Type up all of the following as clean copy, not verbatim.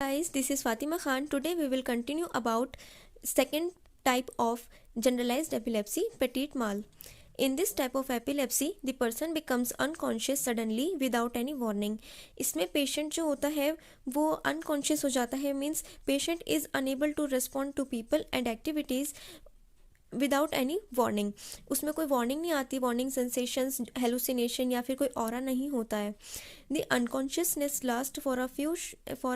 Guys, this is Fatima Khan. Today we will continue about second type of generalized epilepsy, petit mal. In this type of epilepsy, the person becomes unconscious suddenly without any warning. इसमें patient जो होता है वो unconscious हो जाता है, means patient is unable to respond to people and activities without any warning. उसमें कोई वार्निंग नहीं आती, वार्निंग सेंसेशंस, हेलुसिनेशन या फिर कोई ऑरा नहीं होता है. The unconsciousness last for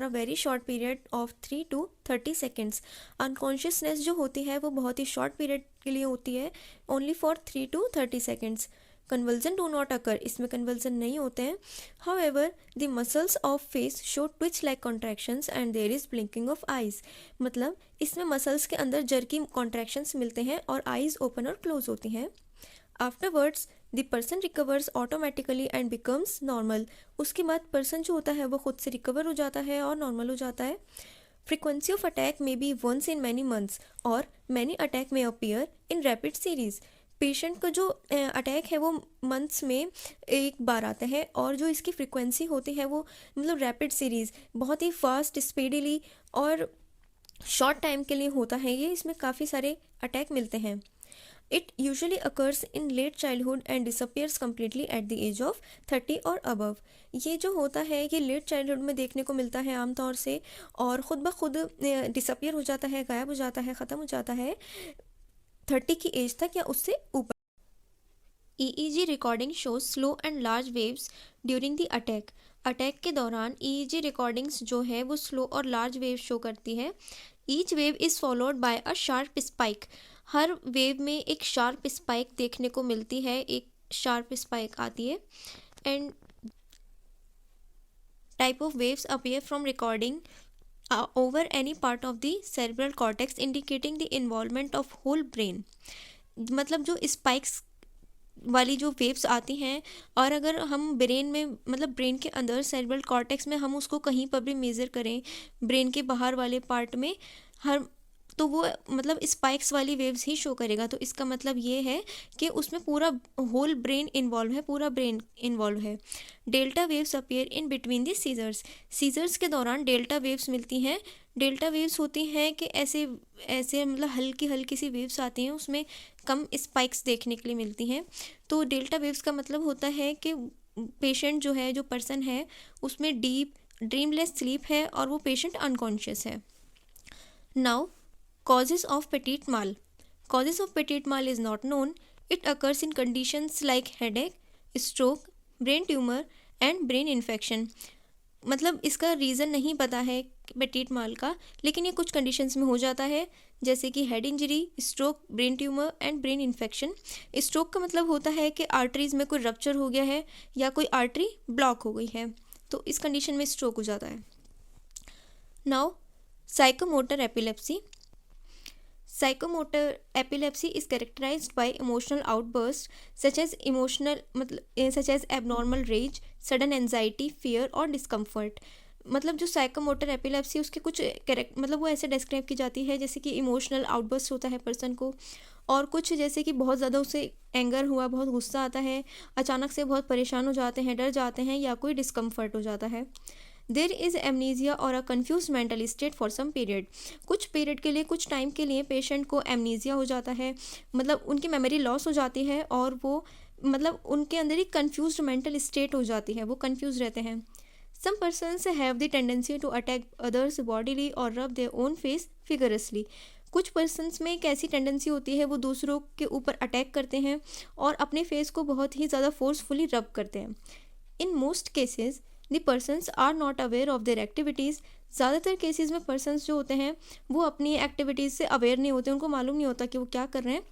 a very short period of 3 to 30 seconds. Unconsciousness जो होती है वो बहुत ही शॉर्ट पीरियड के लिए होती है, only for 3 to 30 seconds. Convulsion do not occur, इसमें कन्वल्जन नहीं होते हैं. However the muscles of face show twitch like contractions and there is blinking of eyes. मतलब इसमें मसल्स के अंदर जर्की कॉन्ट्रैक्शंस मिलते हैं और आइज ओपन और क्लोज होती हैं. Afterwards the person recovers automatically and becomes normal. उसके बाद पर्सन जो होता है वो खुद से रिकवर हो जाता है और नॉर्मल हो जाता है. Frequency of attack may be once in many months और many attack may appear in rapid series. Patient का जो अटैक है वो मंथ्स में एक बार आता है और जो इसकी फ्रिक्वेंसी होती है वो मतलब रैपिड सीरीज़ बहुत ही फास्ट स्पीडीली और शॉर्ट टाइम के लिए होता है. ये इसमें काफ़ी सारे अटैक मिलते हैं. It usually occurs in late childhood and disappears completely at the age of 30 or above. ये जो होता है ये लेट चाइल्डहुड में देखने को मिलता है आमतौर से और ख़ुद ब खुद डिसअपियर हो जाता है, गायब हो जाता है, ख़त्म हो जाता है 30 की एज तक या उससे ऊपर. EEG recording shows slow and large waves during the attack. Attack के दौरान EEG रिकॉर्डिंग्स जो है वो स्लो और लार्ज वेव शो करती है. Each wave is followed by a sharp spike. Her wave में एक शार्प स्पाइक देखने को मिलती है, एक शार्प स्पाइक आती है. And type of waves appear from recording over any part of the cerebral cortex indicating the involvement of whole brain. मतलब जो स्पाइक्स वाली जो वेव्स आती हैं और अगर हम ब्रेन में मतलब ब्रेन के अंदर सेरेब्रल कॉर्टेक्स में हम उसको कहीं पर भी मेज़र करें ब्रेन के बाहर वाले पार्ट में हर तो वो मतलब स्पाइक्स वाली वेव्स ही शो करेगा. तो इसका मतलब ये है कि उसमें पूरा होल ब्रेन इन्वॉल्व है, पूरा ब्रेन इन्वॉल्व है. Delta waves appear in between the seizures. Seizures के दौरान डेल्टा वेव्स मिलती हैं. डेल्टा वेव्स होती हैं कि ऐसे ऐसे मतलब हल्की हल्की सी वेव्स आती हैं, उसमें कम स्पाइक्स देखने के लिए मिलती हैं. तो डेल्टा वेव्स का मतलब होता है कि पेशेंट जो है, जो पर्सन है, उसमें डीप ड्रीमलेस स्लीप है और वो पेशेंट अनकॉन्शियस है. Now causes of petit mal. Causes of petit mal is not known. It occurs in conditions like headache, stroke, brain tumor and brain infection. मतलब इसका रीज़न नहीं पता है पेटिट माल का, लेकिन ये कुछ कंडीशंस में हो जाता है जैसे कि head injury, stroke, brain tumour and brain infection. Stroke का मतलब होता है कि आर्टरीज में कोई रप्चर हो गया है या कोई आर्टरी ब्लॉक हो गई है, तो इस कंडीशन में स्ट्रोक हो जाता है. Now psychomotor epilepsy. Psychomotor epilepsy is characterized by emotional outbursts such as abnormal rage, sudden anxiety, fear और discomfort. मतलब जो साइकोमोटर एपिलेप्सी उसके कुछ मतलब वो ऐसे डिस्क्राइब की जाती है जैसे कि इमोशनल आउटबर्स्ट होता है पर्सन को, और कुछ जैसे कि बहुत ज़्यादा उसे एंगर हुआ, बहुत गुस्सा आता है, अचानक से बहुत परेशान हो जाते हैं, डर जाते हैं या कोई डिस्कम्फर्ट हो जाता है. देर इज़ एमनीजिया और a confuse mental state for some period. कुछ पीरियड के लिए, कुछ टाइम के लिए पेशेंट को एमनीजिया हो जाता है, मतलब उनकी मेमोरी लॉस हो जाती है और वो मतलब उनके अंदर एक कन्फ्यूज मेंटल स्टेट हो जाती है, वो कन्फ्यूज रहते हैं. Some persons have the tendency to attack others bodily और रब देयर ओन फेस फिगरसली. कुछ पर्सन्स में एक ऐसी टेंडेंसी होती है वो दूसरों के ऊपर अटैक करते हैं और अपने फेस को बहुत ही ज़्यादा फोर्सफुली रब करते हैं. In most cases the persons are not aware of their activities. ज़्यादातर केसेस में पर्सन्स जो होते हैं वो अपनी एक्टिविटीज़ से अवेयर नहीं होते, उनको मालूम नहीं होता कि वो क्या कर रहे हैं.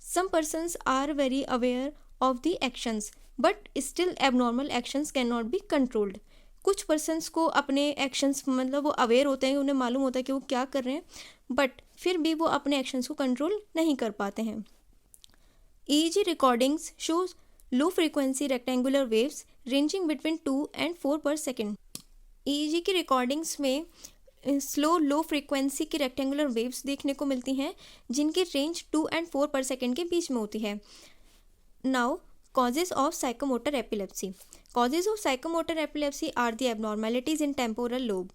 Some persons are very aware of the actions but still abnormal actions can not be controlled. कुछ पर्सन्स को अपने एक्शंस मतलब वो अवेयर होते हैं, उन्हें मालूम होता है कि वो क्या कर रहे हैं, बट फिर भी वो अपने एक्शंस को कंट्रोल नहीं कर पाते हैं. EEG recordings shows low frequency rectangular waves ranging between 2 and 4 per second. EEG की रिकॉर्डिंग्स में स्लो लो फ्रीक्वेंसी की रेक्टेंगुलर वेव्स देखने को मिलती हैं जिनकी रेंज 2 and 4 per second के बीच में होती है. Now causes of psychomotor epilepsy. Causes of psychomotor epilepsy are the abnormalities in temporal lobe.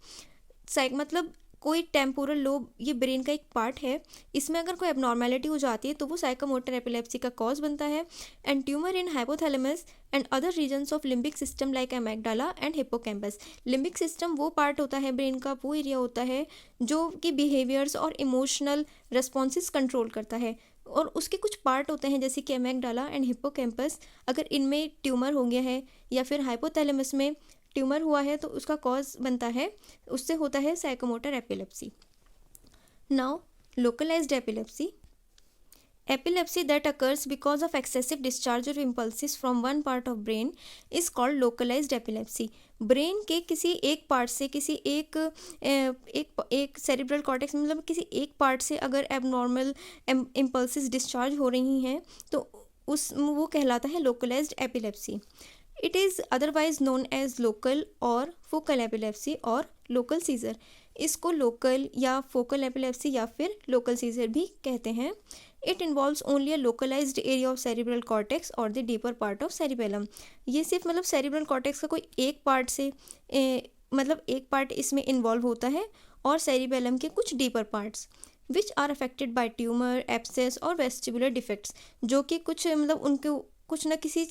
मतलब कोई टेम्पोरल लोब, ये ब्रेन का एक पार्ट है, इसमें अगर कोई एबनॉर्मेलिटी हो जाती है तो वो साइकोमोटर एपिलेप्सी का कॉज बनता है। And tumour in hypothalamus and other regions of limbic system like amygdala and hippocampus. Limbic system वो पार्ट होता है ब्रेन का, वो एरिया होता है जो कि बिहेवियर्स और इमोशनल रिस्पॉन्सेस कंट्रोल करता है, और उसके कुछ पार्ट होते हैं जैसे कि एमेगडाला एंड हिप्पोकैम्पस। अगर इनमें ट्यूमर हो गया है या फिर हाइपोथैलेमस में ट्यूमर हुआ है तो उसका कॉज बनता है, उससे होता है psychomotor epilepsy. Now localised epilepsy, epilepsy that occurs because of excessive discharge of impulses from one part of brain is called localized epilepsy। Brain के किसी एक पार्ट से, किसी एक सेरिब्रल कॉर्टेक्स मतलब किसी एक पार्ट से अगर एबनॉर्मल इम्पल्सेस डिस्चार्ज हो रही हैं तो वो कहलाता है localised epilepsy. It is otherwise known as local और फोकल एपिलेप्सी और लोकल सीजर। इसको लोकल या फोकल एपिलेप्सी या फिर लोकल सीजर भी कहते हैं। It involves only a localised area of cerebral cortex और the deeper part of cerebellum. ये सिर्फ मतलब सेरिब्रल कॉर्टेक्स का कोई एक पार्ट से मतलब एक पार्ट इसमें इन्वॉल्व होता है और सेरिबेलम के कुछ deeper parts which are affected by tumour, abscess और वेस्टिबुलर डिफेक्ट्स, जो कि कुछ मतलब उनके कुछ ना किसी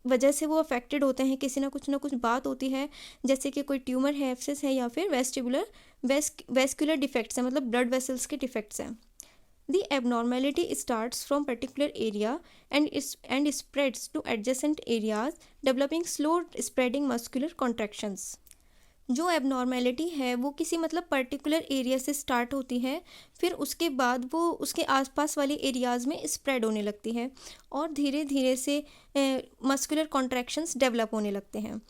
वजह से वो अफेक्टेड होते हैं, किसी ना कुछ बात होती है, जैसे कि कोई ट्यूमर है, एब्सेस है या फिर वेस्कुलर डिफेक्ट्स हैं, मतलब ब्लड वेसल्स के डिफेक्ट्स हैं। The abnormality starts from particular area and spreads to adjacent areas, developing slow spreading muscular contractions। जो एबनॉर्मेलिटी है वो किसी मतलब पर्टिकुलर एरिया से स्टार्ट होती है, फिर उसके बाद वो उसके आसपास वाले एरियाज़ में स्प्रेड होने लगती है और धीरे धीरे से मस्कुलर कॉन्ट्रैक्शंस डेवलप होने लगते हैं।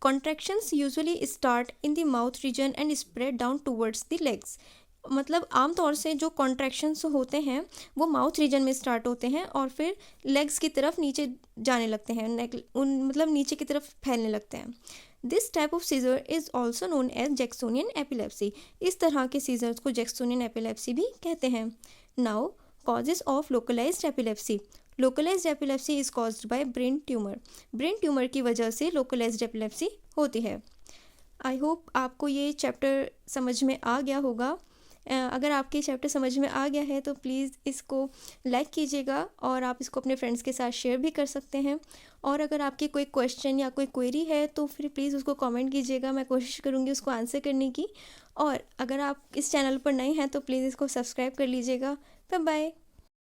Contractions usually start in the mouth region and spread down towards the legs. मतलब आमतौर से जो कॉन्ट्रैक्शंस होते हैं वो माउथ रीजन में स्टार्ट होते हैं और फिर लेग्स की तरफ नीचे जाने लगते हैं, मतलब नीचे की तरफ फैलने लगते हैं। This type of seizure is also known as Jacksonian epilepsy. इस तरह के सीजर्स को जैक्सोनियन एपिलेप्सी भी कहते हैं। Now causes of localized epilepsy. Localized epilepsy is caused by brain tumour. Brain tumour की वजह से लोकलाइज्ड एपिलेप्सी होती है। आई होप आपको ये चैप्टर समझ में आ गया होगा। अगर आपके चैप्टर समझ में आ गया है तो प्लीज़ इसको लाइक कीजिएगा और आप इसको अपने फ्रेंड्स के साथ शेयर भी कर सकते हैं। और अगर आपकी कोई क्वेश्चन या कोई क्वेरी है तो फिर प्लीज़ उसको कमेंट कीजिएगा, मैं कोशिश करूँगी उसको आंसर करने की। और अगर आप इस चैनल पर नए हैं तो प्लीज़ इसको सब्सक्राइब कर लीजिएगा। Bye bye.